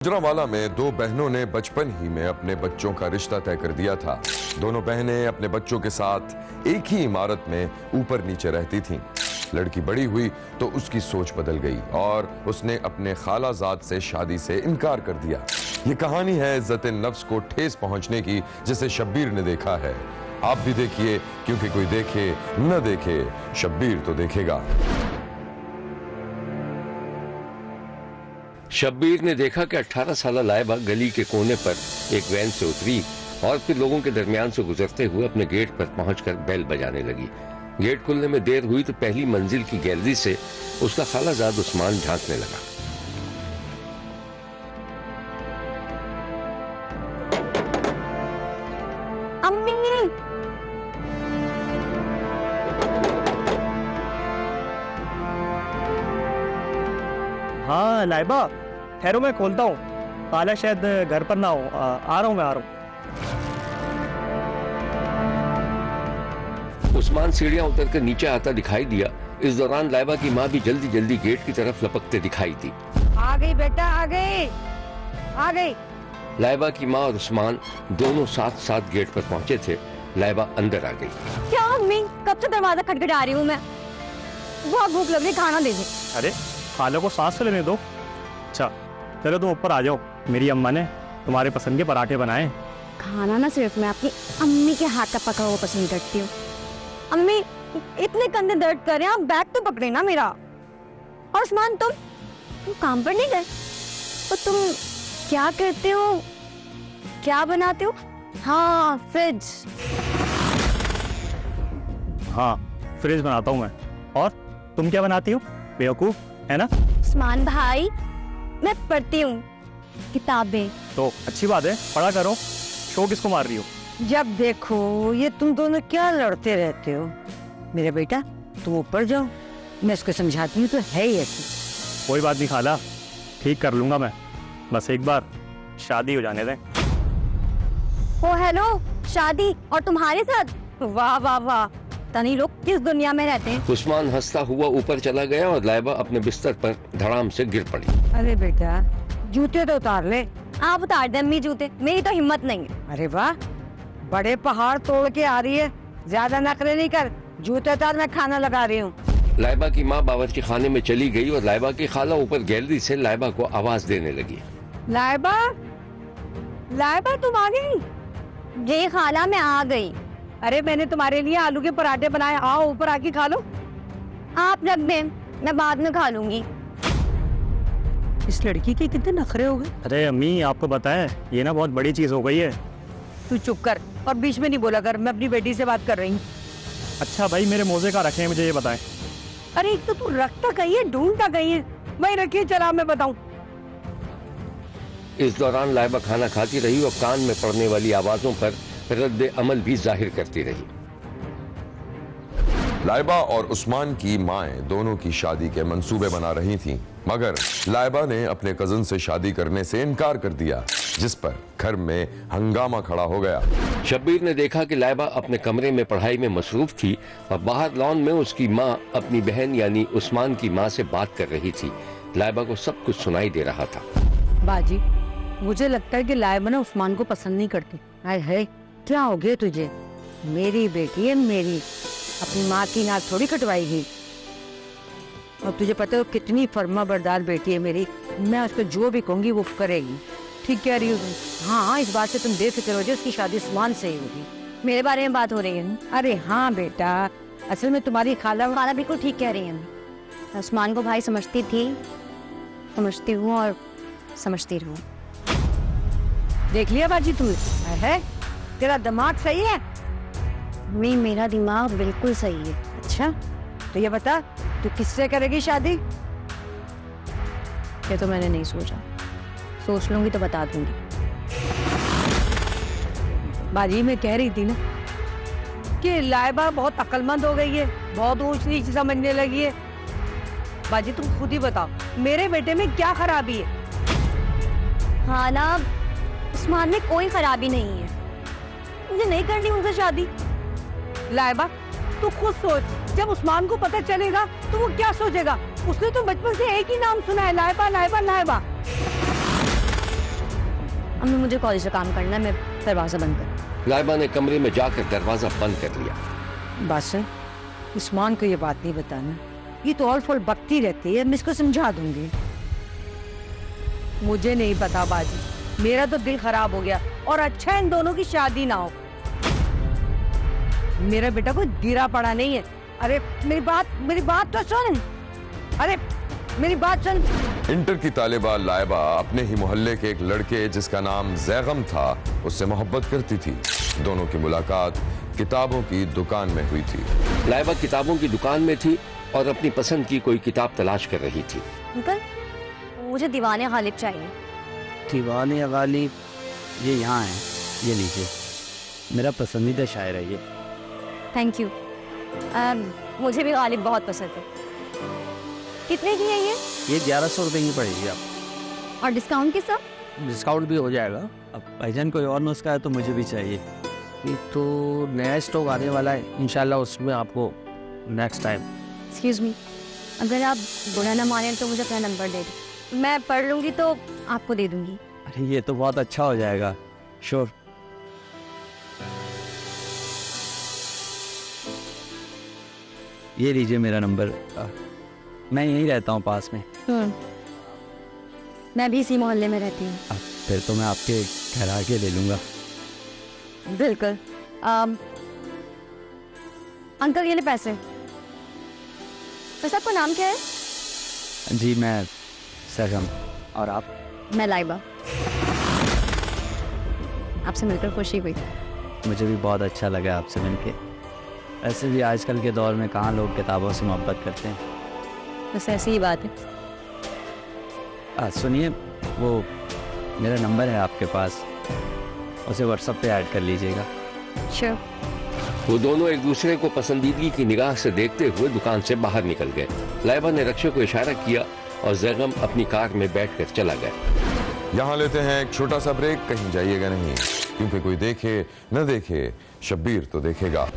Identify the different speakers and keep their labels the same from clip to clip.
Speaker 1: गुजरांवाला में दो बहनों ने बचपन ही में अपने बच्चों का रिश्ता तय कर दिया था। दोनों बहनें अपने बच्चों के साथ एक ही इमारत में ऊपर नीचे रहती थीं। लड़की बड़ी हुई तो उसकी सोच बदल गई और उसने अपने खालाजाद से शादी से इनकार कर दिया। ये कहानी है इज्जत नफ्स को ठेस पहुंचने की, जिसे शब्बीर ने देखा है। आप भी देखिए, क्योंकि कोई देखे न देखे, शब्बीर तो देखेगा।
Speaker 2: शब्बीर ने देखा कि 18 साल लाइबा गली के कोने पर एक वैन से उतरी और फिर लोगों के दरमियान से गुजरते हुए अपने गेट पर पहुंचकर बेल बजाने लगी। गेट खुलने में देर हुई तो पहली मंजिल की गैलरी से उसका खालाजाद उस्मान झांकने लगा।
Speaker 3: अम्मी!
Speaker 4: हाँ लाइबा, ठहरो मैं खोलता हूँ। खाला शायद घर पर ना हो। आ रहा हूँ, मैं आ रहा हूँ।
Speaker 2: उस्मान सीढ़ियां उतरकर नीचे आता दिखाई दिया। इस दौरान लाइबा की माँ भी जल्दी जल्दी गेट की तरफ लपकते दिखाई दी।
Speaker 3: आ गई बेटा, आ गई, आ गई।
Speaker 2: लाइबा की माँ और उस्मान दोनों साथ साथ गेट पर पहुंचे थे। लाइबा अंदर आ गई।
Speaker 3: क्या अम्मी, कब से दरवाजा खटखटा रही हूँ मैं। बहुत भूख लग रही, खाना दे दे।
Speaker 4: अरे खाला को सांस लेने दो। अच्छा चलो तुम ऊपर आ जाओ। मेरी अम्मा ने तुम्हारे पसंद के पराठे बनाए।
Speaker 3: खाना ना सिर्फ मैं अपनी अम्मी के हाथ का पका हुआ पसंद करती हूँ। अम्मी इतने कंधे दर्द कर रहे हैं, आप बैग तो पकड़े ना मेरा। और उस्मान तुम काम पर नहीं गए तो तुम क्या करते हो, क्या बनाते हो? हाँ फ्रिज।
Speaker 4: हाँ फ्रिज बनाता हूँ मैं। और तुम क्या बनाती हो? बेवकूफ है ना।
Speaker 3: उस्मान भाई, मैं पढ़ती हूँ किताबें।
Speaker 4: तो अच्छी बात है, पढ़ा करो। शो किसको मार रही हो?
Speaker 5: जब देखो ये तुम दोनों क्या लड़ते रहते हो। मेरा बेटा तुम ऊपर जाओ, मैं इसको समझाती हूँ तो है ही ऐसी।
Speaker 4: कोई बात नहीं खाला, ठीक कर लूंगा मैं। बस एक बार शादी हो जाने दें।
Speaker 3: ओ हेलो, शादी और तुम्हारे साथ? वाह वाह वाह, तनी लोग किस दुनिया में रहते हैं।
Speaker 2: उस्मान हंसता हुआ ऊपर चला गया और लाइबा अपने बिस्तर पर धड़ाम से गिर पड़ी।
Speaker 5: अरे बेटा जूते तो उतार ले।
Speaker 3: आप उतार दे अम्मी जूते, मेरी तो हिम्मत नहीं है।
Speaker 5: अरे वाह, बड़े पहाड़ तोड़ के आ रही है। ज्यादा नखरे नहीं कर, जूते उतार, मैं खाना लगा रही हूँ।
Speaker 2: लाइबा की माँ बावर्ची खाने में चली गई और लाइबा की खाला ऊपर गैलरी से लाइबा को आवाज देने लगी।
Speaker 5: लाइबा, लाइबा तुम आ गई?
Speaker 3: जी खाला, मैं आ गई।
Speaker 5: अरे मैंने तुम्हारे लिए आलू के पराठे बनाए, आओ ऊपर आके खा लो।
Speaker 3: आप रख दें, मैं बाद में खा लूंगी।
Speaker 5: इस लड़की के कितने नखरे हो गए।
Speaker 4: अरे अम्मी आपको बताएं, ये ना बहुत बड़ी चीज हो गई है।
Speaker 5: तू चुप कर और बीच में नहीं बोला कर, मैं अपनी बेटी से बात कर रही हूँ।
Speaker 4: अच्छा भाई, मेरे मोजे का रखे हैं, मुझे ये बताएं।
Speaker 5: अरे एक तो तू रखता कहीं है, ढूंढता कहीं है। वही रखिए, चला मैं बताऊं।
Speaker 2: इस दौरान लाइबा खाना खाती रही और कान में पड़ने वाली आवाजों पर रद्द अमल भी जाहिर करती रही।
Speaker 1: लाइबा और उस्मान की माएं दोनों की शादी के मंसूबे बना रही थीं, मगर लाइबा ने अपने कजन से शादी करने से इनकार कर दिया, जिस पर घर में हंगामा खड़ा हो गया।
Speaker 2: शब्बीर ने देखा कि लाइबा अपने कमरे में पढ़ाई में मसरूफ थी और बाहर लॉन में उसकी माँ अपनी बहन यानी उस्मान की माँ से बात कर रही थी। लाइबा को सब कुछ सुनाई दे रहा था।
Speaker 5: बाजी, मुझे लगता है कि लाइबा ना उस्मान को पसंद नहीं करती। हाय हाय, क्या हो गया तुझे? मेरी बेटी है मेरी, अपनी माँ की नाक थोड़ी कटवाएगी। और तुझे पता है वो कितनी फर्मा बरदार बेटी है मेरी। मैं उसको जो भी कहूँगी वो करेगी। ठीक कह रही हो तुम। हाँ, इस बात से तुम बेफिक्र हो जाओ, उसकी शादी उस्मान से ही होगी।
Speaker 3: मेरे बारे में बात हो रही है।
Speaker 5: अरे हाँ बेटा, असल में तुम्हारी खाला
Speaker 3: बिल्कुल ठीक कह रही है। मैं उस्मान को भाई समझती थी, समझती हूँ और समझती रहूँ।
Speaker 5: देख लिया बाजी तुमने? है तेरा दिमाग सही है?
Speaker 3: नहीं, मेरा दिमाग बिल्कुल सही है।
Speaker 5: अच्छा तो ये बता, तू किससे करेगी शादी?
Speaker 3: ये तो मैंने नहीं सोचा, सोच लूंगी तो बता दूंगी।
Speaker 5: बाजी मैं कह रही थी ना कि लाइबा बहुत अक्लमंद हो गई है, बहुत ऊंच नीच समझने लगी है। बाजी तुम खुद ही बताओ, मेरे बेटे में क्या खराबी है?
Speaker 3: खाला, उस्मान में कोई खराबी नहीं है, मुझे नहीं करनी उनसे शादी।
Speaker 5: लाइबा तू खुद सोच, जब उस्मान को पता चलेगा तो वो क्या सोचेगा? उसने तो बचपन से एक ही नाम सुना है, लाइबा लाइबा लाइबा।
Speaker 3: अम्मी मुझे कॉलेज से काम करना है, मैं दरवाजा बंद कर।
Speaker 2: लाइबा ने कमरे में जाकर दरवाजा बंद कर लिया।
Speaker 5: बादशाह, उस्मान को ये बात नहीं बताना, ये तो ऑल फॉल बकती रहती है, मैं इसको समझा दूंगी। मुझे नहीं पता बाजी, मेरा तो दिल खराब हो गया और अच्छा इन दोनों की शादी ना हो। मेरा बेटा कोई गिरा पड़ा नहीं है। अरे मेरी बात तो सुन। अरे मेरी बात सुन।
Speaker 1: इंटर की तालिबा लाइबा अपने ही मोहल्ले के एक लड़के जिसका नाम जैगम था उससे मोहब्बत करती थी। दोनों की मुलाकात किताबों की दुकान में हुई थी।
Speaker 2: लाइबा किताबों की दुकान में थी और अपनी पसंद की कोई किताब तलाश कर रही थी।
Speaker 3: अंकल मुझे दीवाने गालिब चाहिए।
Speaker 6: दीवाने गालिब ये यहाँ है, ये लीजिए, मेरा पसंदीदा शायर है ये।
Speaker 3: Thank you. मुझे भी गालिब बहुत पसंद है। कितने की है ये?
Speaker 6: ये 1100 रुपये की पड़ेगी आप।
Speaker 3: और डिस्काउंट के साथ?
Speaker 6: डिस्काउंट भी हो जाएगा। अब भाईजान कोई और नुस्खा है तो मुझे भी चाहिए। ये तो नया स्टॉक आने वाला है, इंशाल्लाह उसमें आपको नेक्स्ट टाइम।
Speaker 3: एक्सक्यूज मी, अगर आप बुरा ना माने तो मुझे अपना नंबर दे दो, मैं पढ़ लूंगी तो आपको दे दूंगी।
Speaker 6: अरे ये तो बहुत अच्छा हो जाएगा, श्योर। ये लीजिए मेरा नंबर, मैं यहीं रहता हूँ पास में।
Speaker 3: मैं भी इसी मोहल्ले में रहती हूँ।
Speaker 6: फिर तो मैं आपके घर आके ले लूँगा।
Speaker 3: बिल्कुल। अंकल ये ले पैसे। वैसे आपका नाम क्या है?
Speaker 6: जी मैं सरगम, और आप?
Speaker 3: मैं लाइबा। आपसे मिलकर खुशी हुई।
Speaker 6: मुझे भी बहुत अच्छा लगा आपसे मिलके। ऐसे भी आजकल के दौर में कहाँ लोग किताबों से मोहब्बत करते हैं।
Speaker 3: बस ऐसी ही बात है।
Speaker 6: सुनिए, वो मेरा नंबर है आपके पास, उसे व्हाट्सएप पे ऐड कर लीजिएगा।
Speaker 3: श्योर।
Speaker 2: वो दोनों एक दूसरे को पसंदीदगी की निगाह से देखते हुए दुकान से बाहर निकल गए। लाइबा ने रक्षक को इशारा किया और जैगम अपनी कार में बैठकर चला गया।
Speaker 1: यहाँ लेते हैं एक छोटा सा ब्रेक, कहीं जाइएगा नहीं, क्योंकि कोई देखे न देखे शब्बीर तो देखेगा।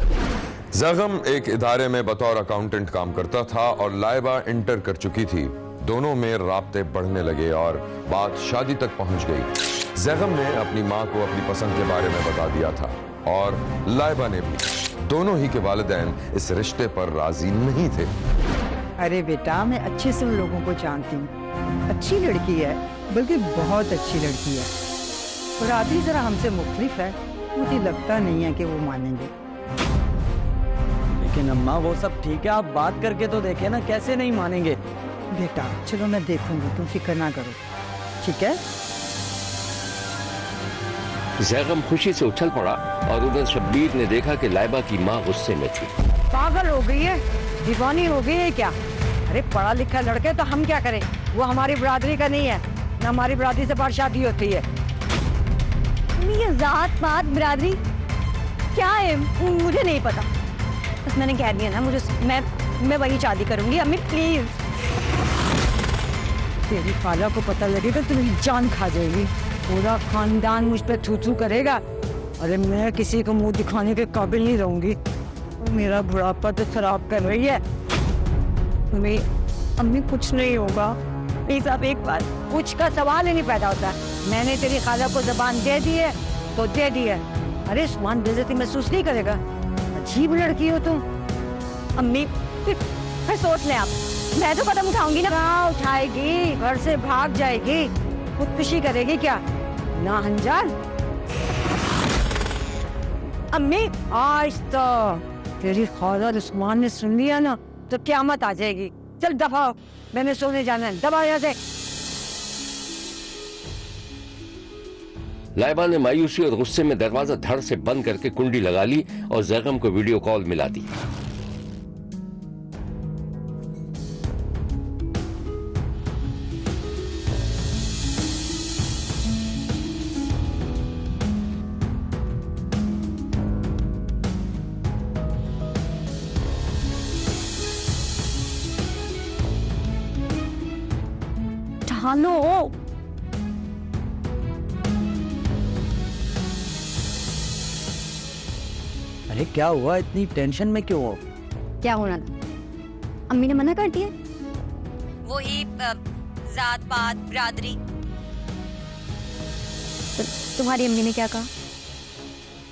Speaker 1: जैगम एक इदारे में बतौर अकाउंटेंट काम करता था और लाइबा इंटर कर चुकी थी। दोनों में राब्ते बढ़ने लगे और बात शादी तक पहुंच गई। जैगम ने अपनी माँ को अपनी पसंद के बारे में बता दिया था और लाइबा ने भी। दोनों ही के वालिदैन इस रिश्ते पर राजी नहीं थे।
Speaker 5: अरे बेटा, मैं अच्छे से उन लोगों को जानती हूँ, अच्छी लड़की है, बल्कि बहुत अच्छी लड़की है। और आदमी जरा हमसे मुख्तलिफ है, मुझे लगता नहीं है कि वो मानेंगे।
Speaker 6: लेकिन अम्मा वो सब ठीक है, आप बात करके तो देखें ना, कैसे नहीं मानेंगे।
Speaker 5: बेटा चलो मैं देखूंगी, तुम फिक्र ना करो, ठीक है?
Speaker 2: जैगम खुशी से उछल पड़ा और उधर शब्बीर ने देखा कि लाइबा की माँ गुस्से में थी।
Speaker 5: पागल हो गई है, दीवानी हो गई है क्या? अरे पढ़ा लिखा लड़के तो हम क्या करें, वो हमारी बरादरी का नहीं है, न हमारी बरादरी से बाहर शादी होती है।
Speaker 3: ये जात पात बिरादरी क्या है मुझे नहीं पता, बस मैंने कह दिया ना, मुझे मैं वही शादी करूंगी। अम्मी प्लीज।
Speaker 5: तेरी खाला को पता लगेगा तो मेरी जान खा जाएगी, पूरा खानदान मुझ पे थू थू करेगा। अरे मैं किसी को मुंह दिखाने के काबिल नहीं रहूंगी। मेरा बुढ़ापा तो खराब कर रही है।
Speaker 3: अम्मी कुछ नहीं होगा,
Speaker 5: प्लीज आप एक बात, कुछ का सवाल ही नहीं पैदा होता। मैंने तेरी खाला को जबान दे दी है तो दे दी है। अरे उस्मान बेइज्जती महसूस नहीं करेगा। अजीब लड़की हो तुम।
Speaker 3: अम्मी फिर सोच लें आप, मैं तो कदम उठाऊंगी ना।
Speaker 5: क्या उठाएगी? घर से भाग जाएगी, खुदकुशी करेगी क्या? ना हंजार।
Speaker 3: अम्मी
Speaker 5: आज तो तेरी खाला उस्मान ने सुन लिया ना तो क़यामत आ जाएगी। चल दफा हो, मैंने सोने जाना है, दबा यहाँ से।
Speaker 2: लाइबा ने मायूसी और गुस्से में दरवाजा धड़ से बंद करके कुंडी लगा ली और जैगम को वीडियो कॉल मिला दी।
Speaker 3: ठानो।
Speaker 6: अरे क्या हुआ, इतनी टेंशन में क्यों हो?
Speaker 3: क्या होना था? अम्मी ने मना कर दिया। वही जात पात बिरादरी। तो तुम्हारी अम्मी ने क्या कहा?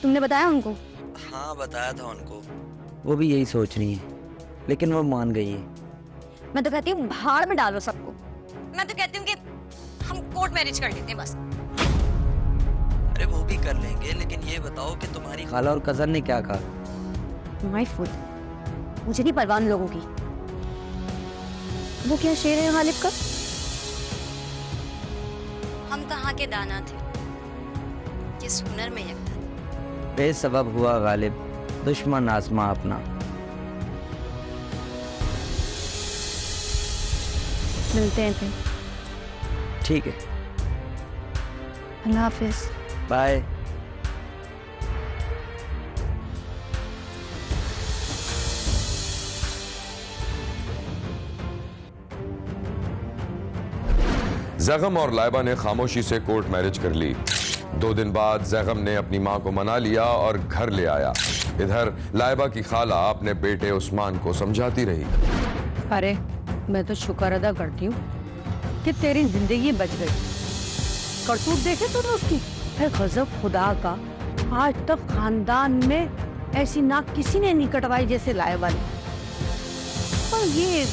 Speaker 3: तुमने बताया उनको?
Speaker 6: हाँ बताया था उनको, वो भी यही सोच रही है, लेकिन वो मान गई है।
Speaker 3: मैं तो कहती हूँ भाड़ में डालो सबको। मैं तो कहती हूँ कि हम कोर्ट मैरिज कर लेते हैं बस।
Speaker 6: अरे वो भी कर लेंगे, लेकिन ये बताओ कि तुम्हारी खाला और कजन ने क्या कहा?
Speaker 3: माय फुट, मुझे नहीं परवाह उन लोगों की। वो क्या शेर है गालिब का? हम कहाँ के दाना थे, किस हुनर में यकता थे।
Speaker 6: बेसबब हुआ गालिब, दुश्मन आजमा अपना।
Speaker 3: मिलते हैं फिर।
Speaker 6: ठीक है,
Speaker 3: अल्लाह हाफिज।
Speaker 6: बाय।
Speaker 1: जैगम और लाइबा ने खामोशी से कोर्ट मैरिज कर ली। 2 दिन बाद जैगम ने अपनी मां को मना लिया और घर ले आया। इधर लाइबा की खाला अपने बेटे उस्मान को समझाती रही।
Speaker 5: अरे मैं तो शुक्र अदा करती हूँ कि तेरी जिंदगी बच गई। करतूत देखे तूने उसकी? गजब खुदा का, आज तक खानदान में ऐसी नाक किसी ने नहीं कटवाई जैसे लाइबा ने। पर ये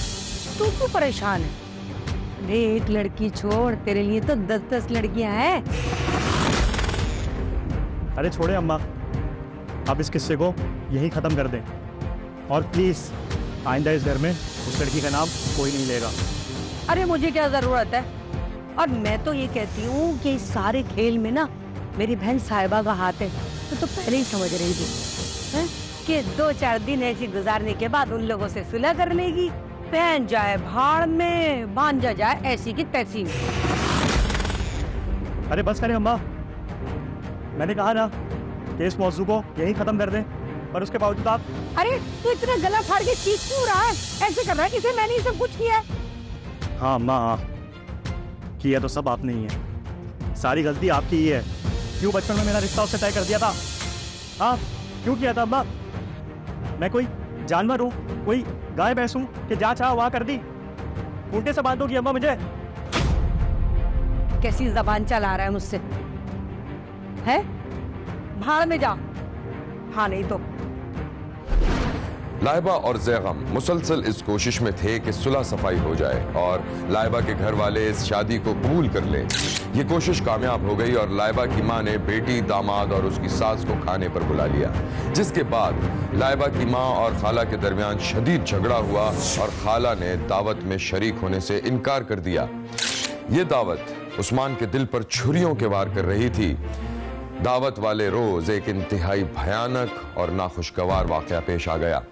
Speaker 5: तू क्यों परेशान है? अरे एक लड़की छोड़, तेरे लिए तो 10-10 लड़कियां हैं।
Speaker 4: अरे छोड़े अम्मा, आप इस किस्से को यहीं ख़त्म कर दें और प्लीज़ आइंदा इस घर में उस लड़की का नाम कोई नहीं लेगा।
Speaker 5: अरे मुझे क्या जरूरत है? और मैं तो ये कहती हूँ कि इस सारे खेल में ना मेरी बहन साहिबा का हाथ है। तो पहले ही समझ रही थी हैं कि 2-4 दिन ऐसे गुजारने के बाद उन लोगों से सुलह कर लेगी। पहन जाए भाड़ में, भांजा जाए ऐसी की तैसी।
Speaker 4: अरे बस करें अम्मा, मैंने कहा ना कि इस मौजू को यहीं ख़त्म कर दें, पर उसके बावजूद आप।
Speaker 5: अरे तू इतना गला फाड़ के चीख क्यों रहा है? ऐसे कर रहा है जैसे मैंने ही सब कुछ किया है।
Speaker 4: हाँ अम्मा, हाँ किया तो सब आपने ही है, सारी गलती आपकी ही है। क्यों बचपन में मेरा रिश्ता उससे तय कर दिया था? हाँ क्यों किया था अम्मा? मैं कोई जानवर हूँ, कोई गाय भैंस हूँ कि जहाँ चाहा वहाँ कर दी? उल्टे से बात होगी अम्मा मुझे।
Speaker 5: कैसी जबान चला रहा है मुझसे? है भाड़ में जा। हाँ नहीं तो।
Speaker 1: लाइबा और जैगम मुसलसल इस कोशिश में थे कि सुलह सफाई हो जाए और लाइबा के घर वाले इस शादी को कबूल कर लें। ये कोशिश कामयाब हो गई और लाइबा की मां ने बेटी, दामाद और उसकी सास को खाने पर बुला लिया, जिसके बाद लाइबा की मां और खाला के दरमियान शदीद झगड़ा हुआ और खाला ने दावत में शरीक होने से इनकार कर दिया। ये दावत उस्मान के दिल पर छुरियों के वार कर रही थी। दावत वाले रोज एक इंतहाई भयानक और नाखुशगवार वाकया पेश आ गया।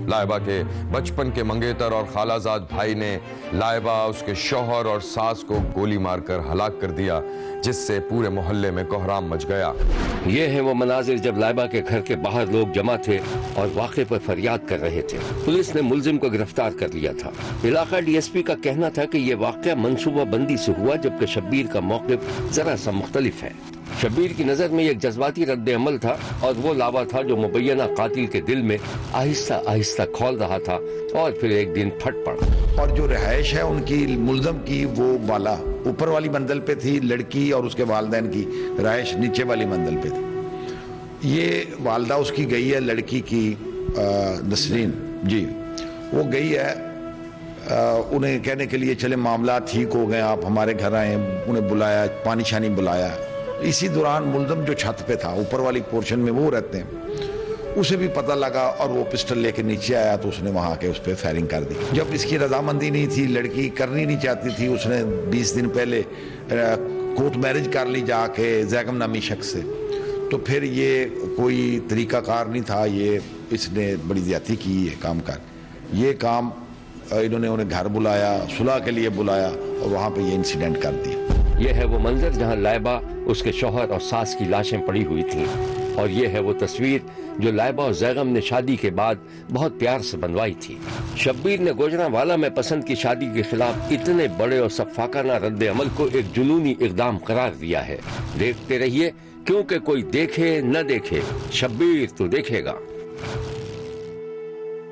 Speaker 1: लाइबा के बचपन के मंगेतर और खालाजाद भाई ने लाइबा, उसके शौहर और सास को गोली मारकर हलाक कर दिया, जिससे पूरे मोहल्ले में कोहराम मच गया।
Speaker 2: ये है वो मनाजिर जब लाइबा के घर के बाहर लोग जमा थे और वाक़े पर फरियाद कर रहे थे। पुलिस ने मुलजिम को गिरफ्तार कर लिया था। इलाका डीएसपी का कहना था कि ये वाक़या मंसूबा बंदी से हुआ, जबकि शब्बीर का मौक़िफ़ जरा सा मुख्तलिफ है। शब्बीर की नजर में एक जज्बाती रद्द अमल था और वो लावा था जो मुबैना कातिल के दिल में आहिस्ता आहिस्ता खौल रहा था और फिर एक दिन फट पड़ा।
Speaker 7: और जो रिहाइश है उनकी मुल्ज़म की, वो वाला ऊपर वाली मंजिल पे थी लड़की, और उसके वालिदैन की रिहाइश नीचे वाली मंजिल पे थी। ये वालदा उसकी गई है, लड़की की नसरीन जी, वो गई है उन्हें कहने के लिए चले मामला ठीक हो गए, आप हमारे घर आए। उन्हें बुलाया, पानी शानी बुलाया। इसी दौरान मुल्ज़म जो छत पे था, ऊपर वाली पोर्शन में वो रहते हैं, उसे भी पता लगा और वो पिस्टल लेके नीचे आया, तो उसने वहाँ के उस पर फायरिंग कर दी। जब इसकी रजामंदी नहीं थी, लड़की करनी नहीं चाहती थी, उसने 20 दिन पहले कोर्ट मैरिज कर ली जाके जैगम नामी शख्स से, तो फिर ये कोई तरीक़ाकार नहीं था, ये इसने बड़ी ज़्यादती की है काम कर। ये काम इन्होंने उन्हें घर बुलाया, सुलह के लिए बुलाया और वहाँ पे ये इंसिडेंट कर दिया।
Speaker 2: यह है वो मंजर जहां लाइबा, उसके शौहर और सास की लाशें पड़ी हुई थीं, और ये है वो तस्वीर जो लाइबा और जैगम ने शादी के बाद बहुत प्यार से बनवाई थी। शब्बीर ने गुजरांवाला में पसंद की शादी के खिलाफ इतने बड़े और सफाकाना रद्द अमल को एक जुनूनी इक़दाम करार दिया है। देखते रहिए, क्योंकि कोई देखे न देखे, शब्बीर तो देखेगा।